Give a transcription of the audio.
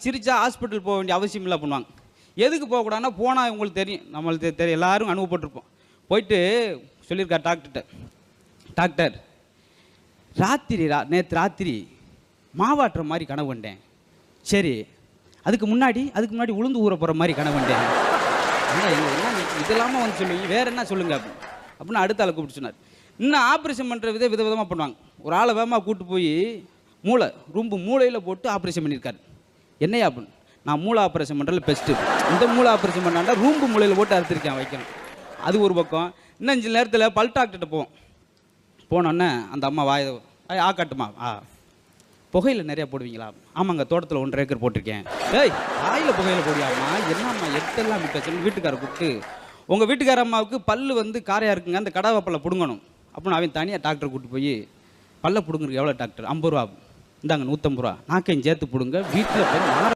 சிரிச்சா ஹாஸ்பிட்டல் போக வேண்டிய அவசியம் இல்லை பண்ணுவாங்க. எதுக்கு போகக்கூடாதுன்னா போனால் உங்களுக்கு தெரியும், நம்மளுக்கு தெரியும், எல்லாரும் அனுபவப்பட்டிருப்போம். போயிட்டு சொல்லியிருக்கார் டாக்டர்கிட்ட, டாக்டர் நேற்று ராத்திரி மாவாட்டுற மாதிரி கனவு கண்டேன். சரி, அதுக்கு முன்னாடி உளுந்து ஊற போகிற மாதிரி கனவு கண்டேன். என்ன இதெல்லாமல் வந்து சொல்லுவீங்க, வேறு என்ன சொல்லுங்க அப்படின்னு அடுத்த ஆளை கூப்பிட்டு சொன்னார். இன்னும் ஆப்ரேஷன் பண்ணுற விதவிதமாக பண்ணுவாங்க. ஒரு ஆளை வேகமாக கூப்பிட்டு போய் மூளையில் போட்டு ஆப்ரேஷன் பண்ணியிருக்காரு. என்னையா அப்படின்னு, நான் மூளை ஆப்ரேஷன் பண்ணுறதுல பெஸ்ட்டு, இந்த மூளை ஆப்ரேஷன் பண்ணாண்டா ரூம்பு மூளையில் போட்டு அறுத்திருக்கேன் வைக்கணும். அது ஒரு பக்கம். இன்னும் 5 நேரத்தில் பல் டாக்டர்கிட்ட போனோன்னே அந்த அம்மா காட்டுமா, புகையில் நிறையா போடுவீங்களா? ஆமாங்க, தோட்டத்தில் 1.5 ஏக்கர் போட்டிருக்கேன். வாயில் புகையில் போடுவாம்மா, என்னம்மா எட்டெல்லாம் விட்டு வீட்டுக்காரை கூப்பிட்டு, உங்கள் வீட்டுக்கார அம்மாவுக்கு பல்லு வந்து காரையாக இருக்குங்க, அந்த கடாவை பல்ல பிடுங்கணும் அப்படின்னு அவன் தனியாக டாக்டரை கூப்பிட்டு போய், பல்ல பிடுங்குறதுக்கு எவ்வளோ டாக்டர்? 50 ரூபா. இந்தாங்க 150 ரூபா, நாக்கையும் சேர்த்து பிடுங்க, வீட்டில் போய்